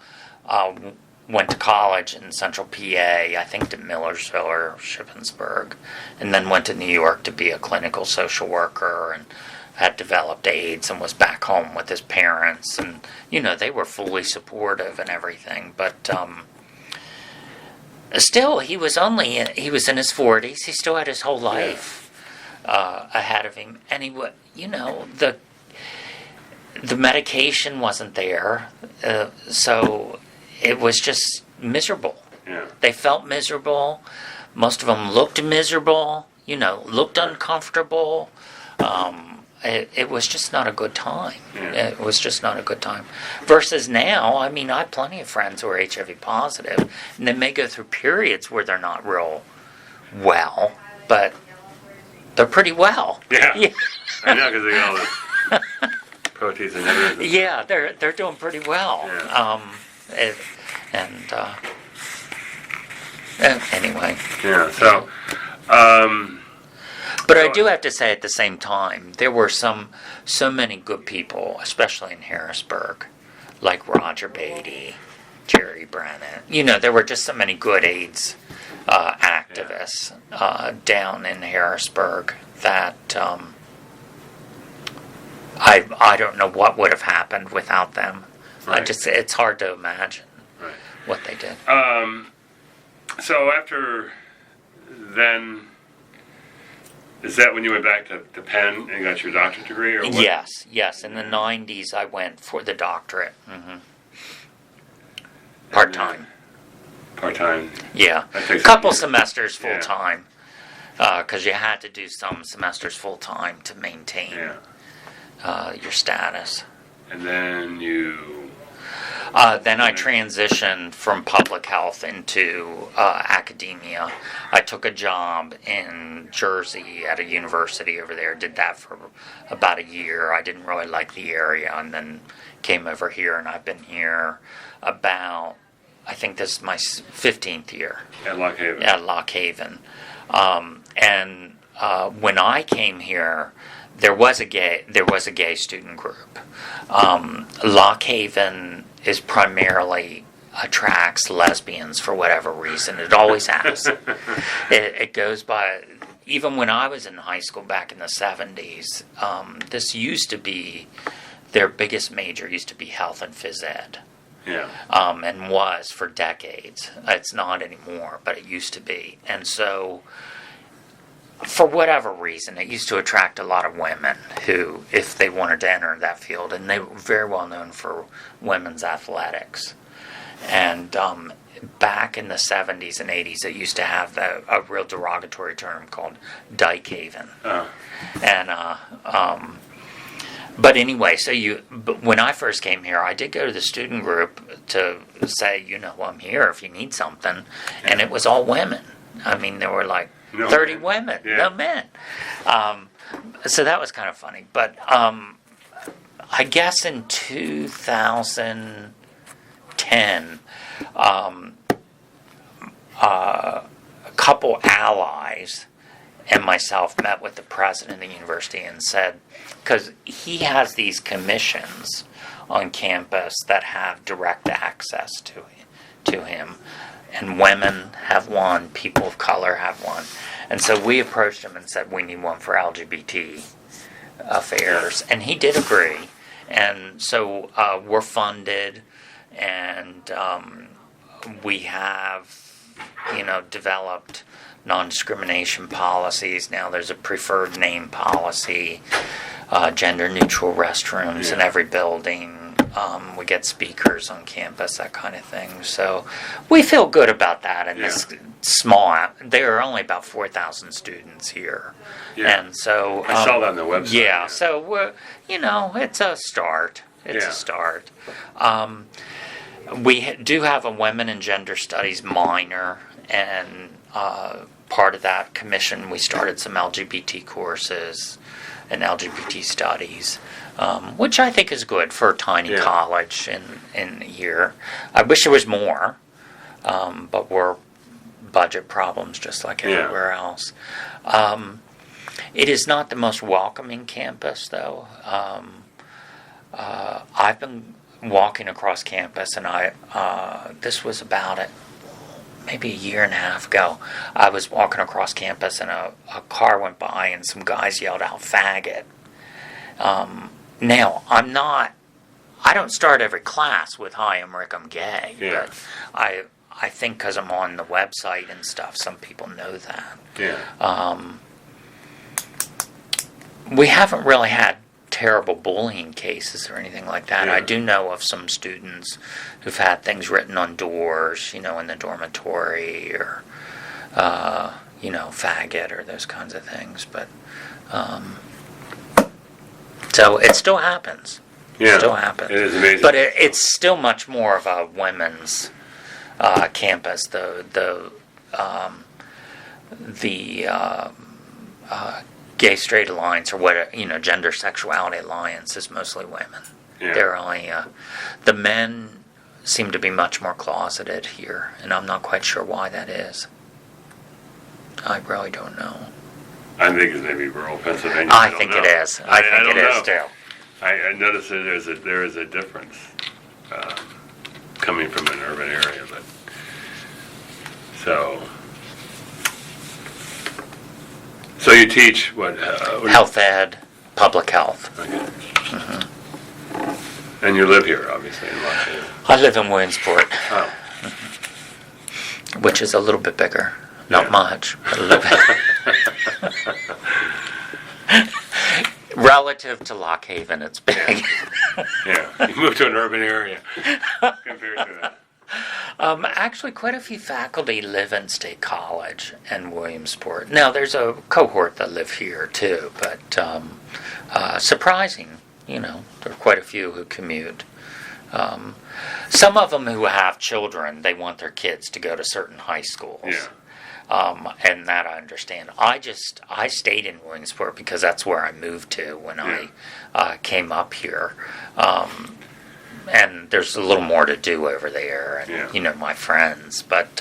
Went to college in Central PA, I think to Millersville or Shippensburg, and then went to New York to be a clinical social worker and had developed AIDS and was back home with his parents, and they were fully supportive and everything, but still he was in his 40s. He still had his whole life ahead of him, and the medication wasn't there, so it was just miserable. Yeah. They felt miserable. Most of them looked miserable, looked uncomfortable. It was just not a good time. Yeah. It was just not a good time. Versus now, I have plenty of friends who are HIV positive, and they may go through periods where they're not real well, but they're pretty well. Yeah. I know, because they got all the proteins and everything. Yeah, they're doing pretty well. Yeah. Anyway. Yeah. So. But I do have to say, at the same time, there were so many good people, especially in Harrisburg, like Roger Beatty, Jerry Brennan. There were just so many good AIDS activists down in Harrisburg that I don't know what would have happened without them. Right. It's hard to imagine what they did. So after then, is that when you went back to Penn and got your doctorate degree, or what? Yes. In the 90s, I went for the doctorate. Mm-hmm. Part-time. Part-time. Yeah. A couple semesters full-time. Because you had to do some semesters full-time to maintain your status. And then then I transitioned from public health into academia. I took a job in Jersey at a university over there. Did that for about a year. I didn't really like the area, and then came over here, and I've been here about, I think this is my 15th year. At Lock Haven. At Lock Haven. And when I came here, there was a gay student group. Lock Haven is primarily attracts lesbians for whatever reason. It always has. It goes by. Even when I was in high school back in the 70s, this used to be their biggest major. Used to be health and phys ed. Yeah. And was for decades. It's not anymore, but it used to be. And so, for whatever reason, it used to attract a lot of women who, if they wanted to enter that field, and they were very well known for women's athletics. And back in the 70s and 80s, it used to have a real derogatory term called Dyke Haven. And but anyway, but when I first came here, I did go to the student group to say, I'm here if you need something, and it was all women. There were like 30 women, no men. So that was kind of funny. But I guess in 2010, a couple allies and myself met with the president of the university and said, because he has these commissions on campus that have direct access to him. And women have one, people of color have one. And so we approached him and said, we need one for LGBT affairs. And he did agree. And so we're funded, and we have, developed non-discrimination policies. Now there's a preferred name policy, gender-neutral restrooms in every building. We get speakers on campus, that kind of thing. So we feel good about that. And this there are only about 4,000 students here. Yeah. And so I saw that on the website. Yeah, so we're, it's a start. It's a start. We do have a women and gender studies minor, and part of that commission, we started some LGBT courses and LGBT studies, which I think is good for a tiny college in here. I wish there was more, but we're budget problems just like everywhere else. It is not the most welcoming campus, though. I've been walking across campus, and this was about it, maybe a year and a half ago. I was walking across campus, and a car went by, and some guys yelled out, "Faggot." Now, I don't start every class with, "Hi, I'm Rick, I'm gay." Yeah. But I think because I'm on the website and stuff, some people know that. Yeah. We haven't really had terrible bullying cases or anything like that. Yeah. I do know of some students who've had things written on doors, in the dormitory, or, faggot, or those kinds of things. But, so it still happens. Yeah. It still happens. It is amazing. But it's still much more of a women's campus. The Gay Straight Alliance, or what, Gender Sexuality Alliance, is mostly women. Yeah. They're only the men seem to be much more closeted here, and I'm not quite sure why that is. I really don't know. I think it's maybe rural Pennsylvania. I think it is. I think it is too. I noticed that there is a difference coming from an urban area, but so you teach what Health ed, public health. Okay. And you live here, obviously, in Los Angeles. I live in Williamsport, Oh. which is a little bit bigger. Not Yeah. much, but a little bit. Relative to Lock Haven, it's big. Yeah, you moved to an urban area compared to that. Actually, quite a few faculty live in State College and Williamsport. Now, there's a cohort that live here, too, but surprising, there are quite a few who commute. Some of them who have children, they want their kids to go to certain high schools. Yeah. And that I understand. I stayed in Williamsport because that's where I moved to when I came up here. And there's a little more to do over there, and my friends. But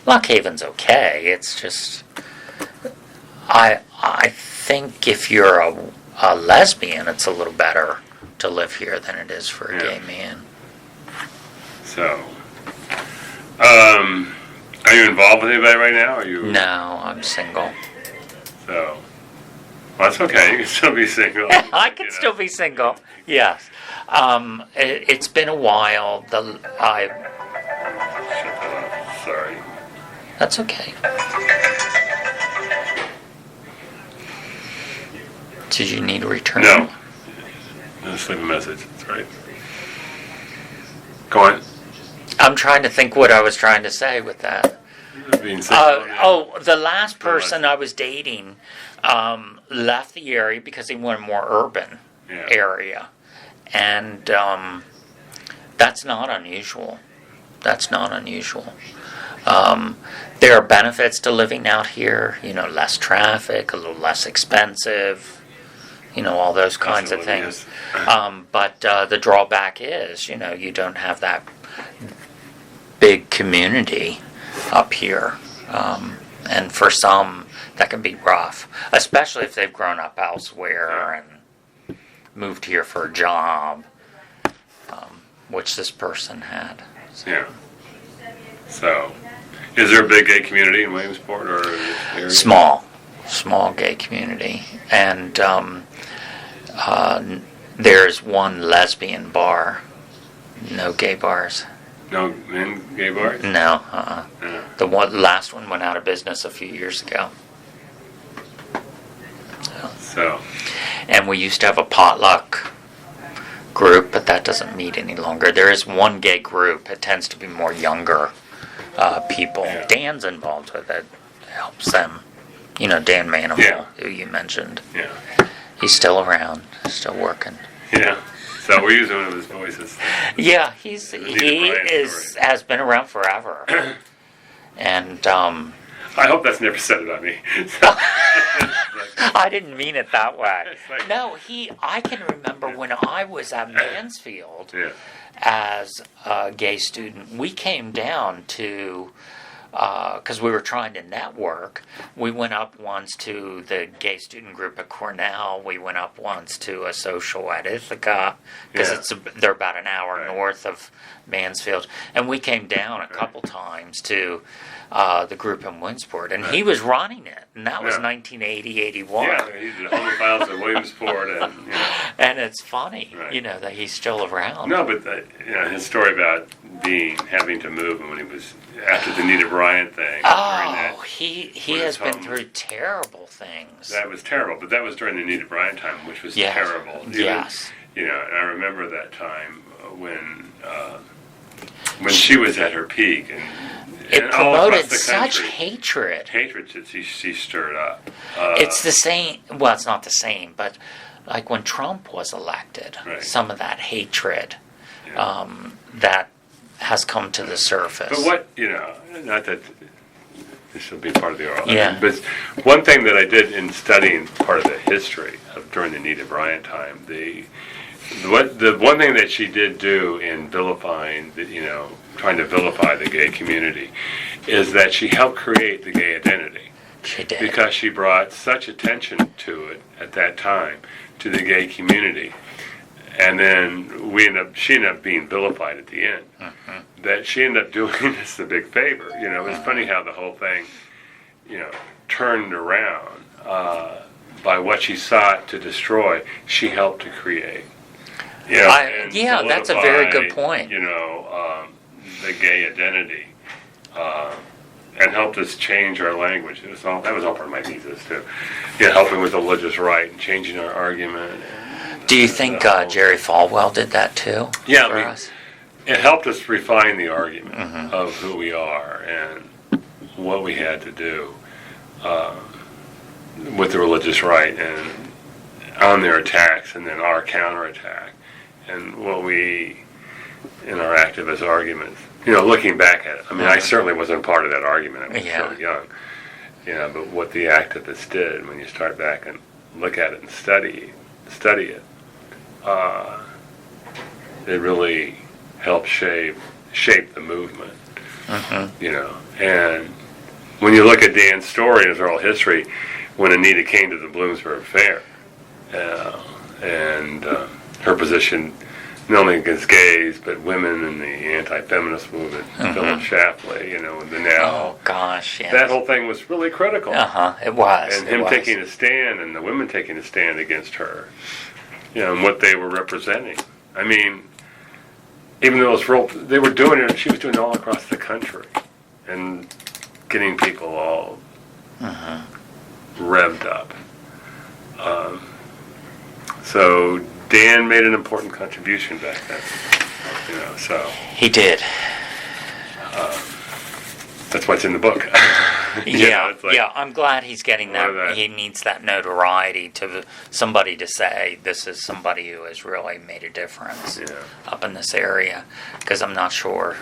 Lock Haven's okay. It's just I think if you're a lesbian, it's a little better to live here than it is for a gay man. So, are you involved with anybody right now? No, I'm single. So, well, that's okay. You can still be single. I can still be single. Yes. It's been a while. Shut that off. Sorry. That's okay. Did you need a return? No. Just leave a message. That's right. Go on. I'm trying to think what I was trying to say with that. Being single. The last person I was dating left the area because he wanted a more urban area. And that's not unusual. There are benefits to living out here, less traffic, a little less expensive, all those kinds of things. Yes. But the drawback is, you don't have that big community up here. And for some, that can be rough, especially if they've grown up elsewhere and moved here for a job, which this person had. So. Yeah. So, is there a big gay community in Williamsport or area? Small gay community, and there's one lesbian bar. No gay bars. No men gay bars? No. Yeah. The last one went out of business a few years ago. So. And we used to have a potluck group, but that doesn't meet any longer. There is one gay group. It tends to be more younger people. Yeah. Dan's involved with it. Helps them. Dan Manimal, who you mentioned. Yeah. He's still around, still working. Yeah. So we're using one of his voices. Yeah, he has been around forever. And I hope that's never said about me. I didn't mean it that way. It's like- No, I can remember when I was at Mansfield Yeah. as a gay student, we came down to, because we were trying to network, we went up once to the gay student group at Cornell. We went up once to a social at Ithaca, because Yeah. they're about an hour Right. north of Mansfield. And we came down a couple times to the group in Williamsport, and he was running it, and that was Yeah. 1980, 81. Yeah, he did homophiles at Williamsport, and And it's funny, Right. that he's still around. no, but his story about having to move, and when he was after the Nita Bryant thing. during that, Oh, he when has his been home- through terrible things. that was terrible. But that was during the Nita Bryant time, which was Yes. terrible. Even, Yes. and I remember that time when she was at her peak, and It and all across promoted the such country, hatred. hatred that she stirred up. It's the same. Well, it's not the same, but like when Trump was elected, Right. some of that hatred Yeah. that has come to the surface. But what, not that this will be part of the oral, Yeah. but one thing that I did in studying part of the history of during the Nita Bryant time, the one thing that she did do in vilifying, trying to vilify the gay community, is that she helped create the gay identity. She did. Because she brought such attention to it at that time, to the gay community. And then she ended up being vilified at the end. Mm-hmm. That she ended up doing us a big favor. It's funny how the whole thing, turned around by what she sought to destroy, she helped to create. And that's a very good solidify, point. The gay identity. And helped us change our language. That was all part of my thesis too. Helping with the religious right and changing our argument. Do you think Jerry Falwell did that too? Yeah, for I mean, us? it helped us refine the argument Mm-hmm. of who we are and what we had to do with the religious right and on their attacks and then our counterattack and what we, in our activist arguments, looking back at it. I mean, I certainly wasn't part of that argument. I was so young. But what the activists did when you start back and look at it and study it, it really helped shape the movement. Mm-hmm. And when you look at Dan's story and his oral history, when Anita came to the Bloomsburg Fair, and her position not only against gays but women in the anti-feminist movement, Philip Shapley, the now. Oh gosh, yes. That whole thing was really critical. It was. And him taking a stand and the women taking a stand against her, and what they were representing. I mean, even though they were doing it, she was doing it all across the country and getting people all revved up. So Dan made an important contribution back then, so. He did. That's what's in the book. It's like, I'm glad he's getting that. that. He needs that notoriety to somebody to say this is somebody who has really made a difference up in this area. Because I'm not sure.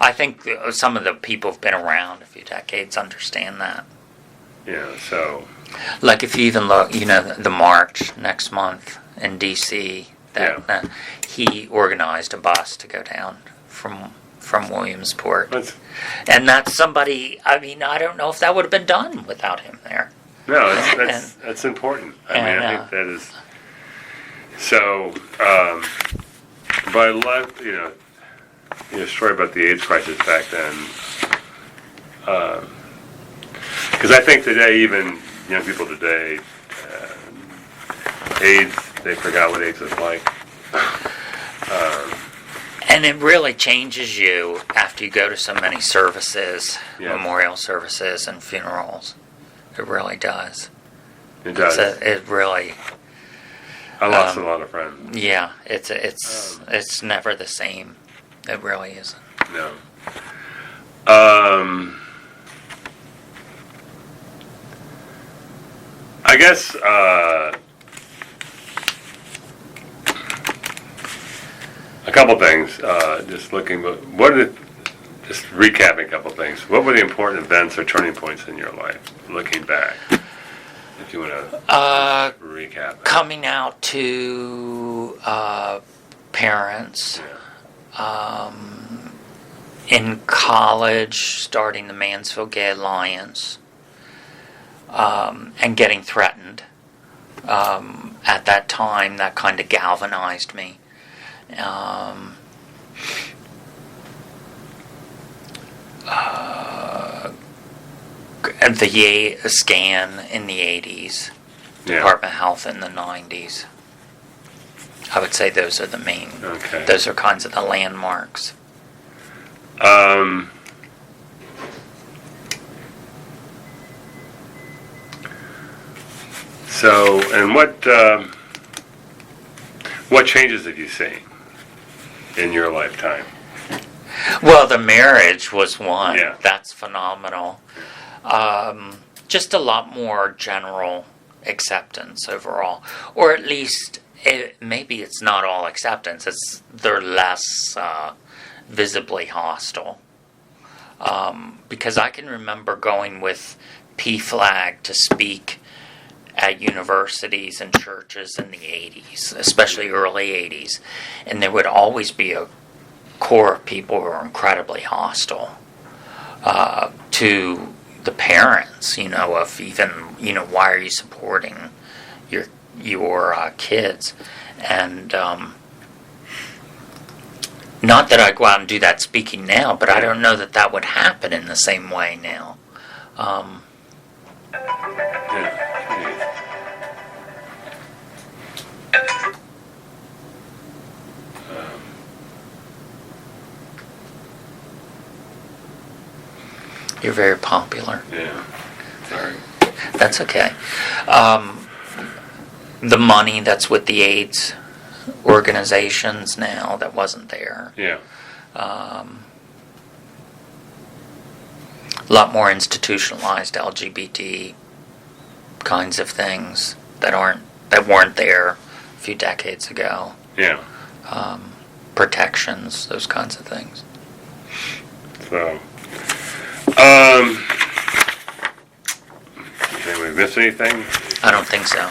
I think some of the people who've been around a few decades understand that. So. Like if you even look, the march next month in D.C. that he organized a bus to go down from Williamsport. And that's somebody, I mean, I don't know if that would have been done without him there. No, that's important. I mean, I think that is. So, but I love, your story about the AIDS crisis back then. Because I think today, even young people today, AIDS, they forgot what AIDS was like. And it really changes you after you go to so many services, memorial services and funerals. It really does. It does. It really. I lost a lot of friends. Yeah, it's never the same. It really isn't. No. I guess a couple things. Just looking, what just recapping a couple things. What were the important events or turning points in your life, looking back? If you want to recap. Coming out to parents. Yeah. In college, starting the Mansfield Gay Alliance, and getting threatened. At that time, that kind of galvanized me. The scan in the 80s, Yeah. Department of Health in the 90s. I would say those are the main, Okay. those are kinds of the landmarks. So, and what changes have you seen in your lifetime? Well, the marriage was one. Yeah. That's phenomenal. Just a lot more general acceptance overall. Or at least, maybe it's not all acceptance. They're less visibly hostile. Because I can remember going with PFLAG to speak at universities and churches in the 80s, especially early 80s. And there would always be a core of people who were incredibly hostile to the parents, of even, why are you supporting your kids? And not that I go out and do that speaking now, but I don't know that would happen in the same way now. Yeah. You're very popular. Yeah. Sorry. That's okay. The money that's with the AIDS organizations now that wasn't there. Yeah. A lot more institutionalized LGBT kinds of things that weren't there a few decades ago. Yeah. Protections, those kinds of things. So, did we miss anything? I don't think so.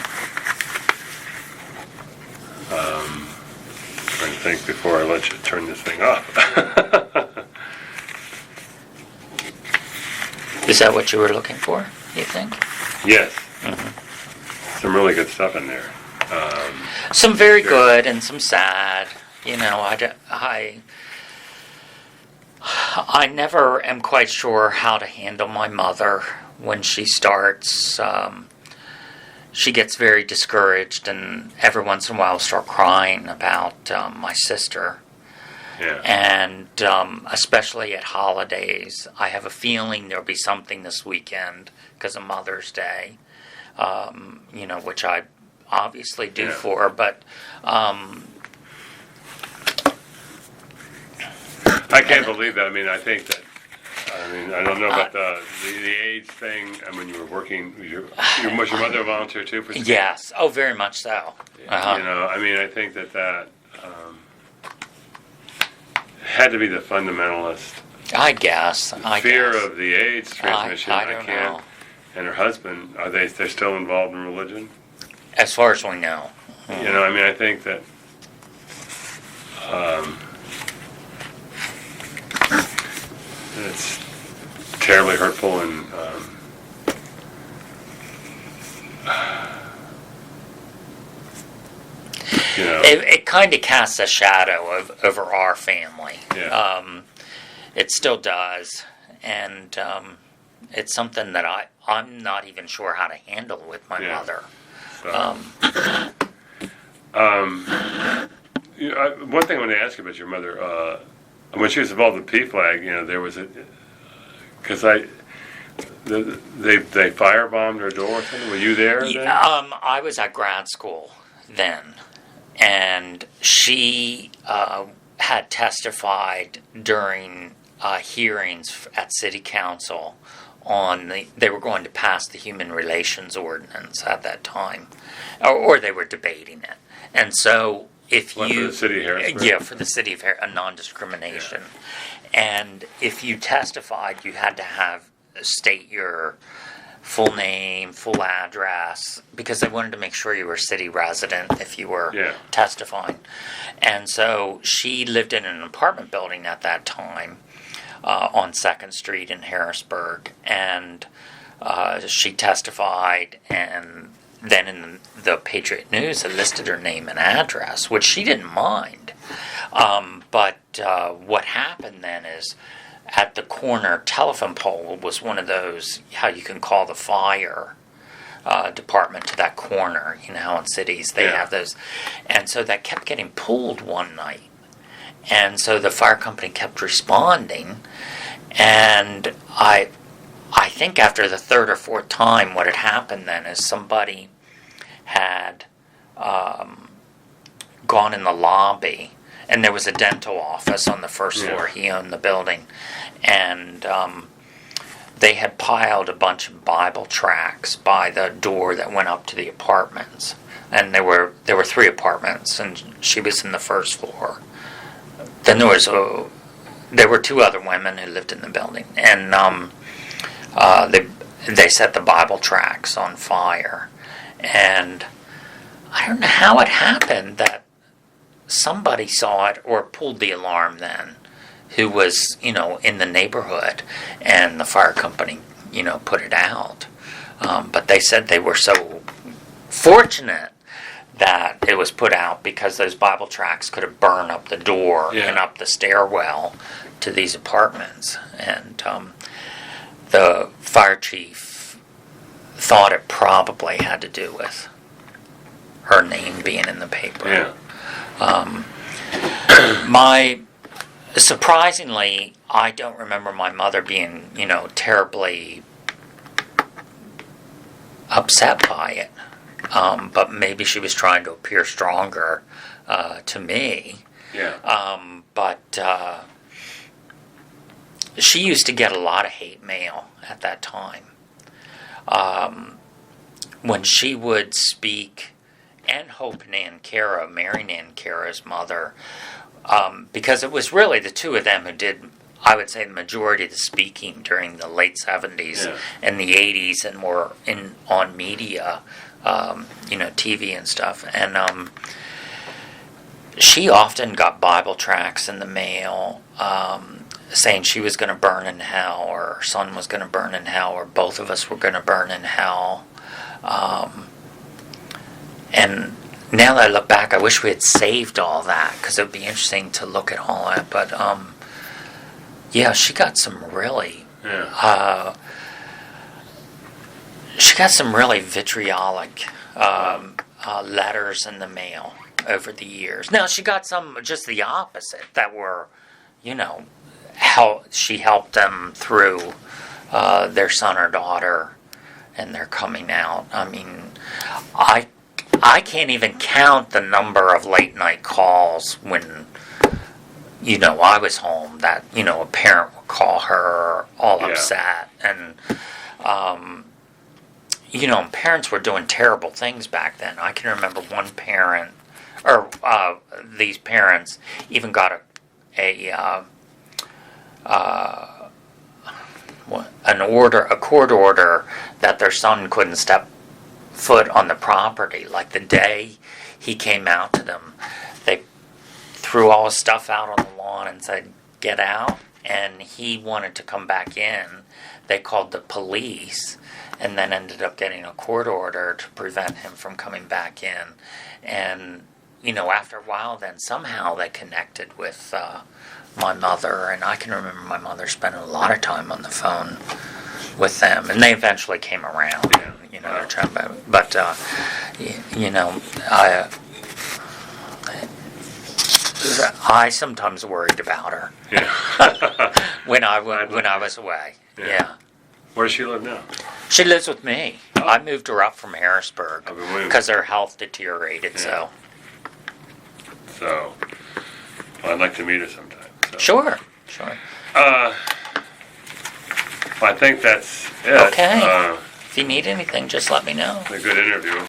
Trying to think before I let you turn this thing off. Is that what you were looking for, you think? Yes. Mm-hmm. Some really good stuff in there. Some very Sure. good and some sad. I never am quite sure how to handle my mother when she starts. She gets very discouraged, and every once in a while will start crying about my sister. Yeah. And especially at holidays, I have a feeling there'll be something this weekend because of Mother's Day, which I obviously do for her, but I can't believe that. I mean, I think that. I don't know about the AIDS thing. I mean, you were working. Was your mother a volunteer too? For yes, oh, very much so. Uh-huh. I think that had to be the fundamentalist I guess. fear of the AIDS transmission. I don't know. And her husband, they're still involved in religion? As far as we know. I think that it's terribly hurtful and It kind of casts a shadow over our family. Yeah. It still does, and it's something that I'm not even sure how to handle with my mother. So, one thing I want to ask you about your mother, when she was involved with PFLAG, there was because they firebombed her door or something. Were you there then? I was at grad school then, and she had testified during hearings at City Council on they were going to pass the Human Relations Ordinance at that time, or they were debating it, and so. For the city of Harrisburg? Yeah, for the city of Harrisburg, non-discrimination. And if you testified, you had to state your full name, full address, because they wanted to make sure you were a city resident if you were testifying. And so she lived in an apartment building at that time on 2nd Street in Harrisburg, and she testified, and then in the Patriot News it listed her name and address, which she didn't mind. But what happened then is, at the corner telephone pole was one of those, how you can call the fire department to that corner. You know how in cities they have those. And so that kept getting pulled one night. And so the fire company kept responding. And I think after the third or fourth time, what had happened then is somebody had gone in the lobby. And there was a dental office on the first floor. He owned the building. And they had piled a bunch of Bible tracts by the door that went up to the apartments. And there were 3 apartments, and she was in the first floor. Then there were 2 other women who lived in the building. And they set the Bible tracts on fire. And I don't know how it happened that somebody saw it or pulled the alarm then, who was, in the neighborhood, and the fire company, put it out. But they said they were so fortunate that it was put out, because those Bible tracts could have burned up the door and up the stairwell to these apartments. And the fire chief thought it probably had to do with her name being in the paper. Surprisingly, I don't remember my mother being, terribly upset by it. But maybe she was trying to appear stronger to me. But she used to get a lot of hate mail at that time. When she would speak, and Hope Nankara, Mary Nankara's mother, because it was really the 2 of them who did, I would say, the majority of the speaking during the late 70s and the 80s, and were on media, TV and stuff. And she often got Bible tracts in the mail, saying she was going to burn in hell, or her son was going to burn in hell, or both of us were going to burn in hell. And now that I look back, I wish we had saved all that, because it would be interesting to look at all that. But she got some really vitriolic letters in the mail over the years. Now, she got some just the opposite, that were, how she helped them through their son or daughter and their coming out. I mean, I can't even count the number of late night calls when, I was home, that, a parent would call her all upset. And, parents were doing terrible things back then. I can remember one parent, or these parents even got a court order that their son couldn't step foot on the property. Like the day he came out to them, they threw all his stuff out on the lawn and said, "Get out." And he wanted to come back in. They called the police, and then ended up getting a court order to prevent him from coming back in. And after a while, then somehow they connected with my mother, and I can remember my mother spending a lot of time on the phone with them, and they eventually came around. But I sometimes worried about her when I was away. Where does she live now? She lives with me. I moved her up from Harrisburg because her health deteriorated. So I'd like to meet her sometime. So. Sure. I think that's it. Okay. If you need anything, just let me know. A good interview.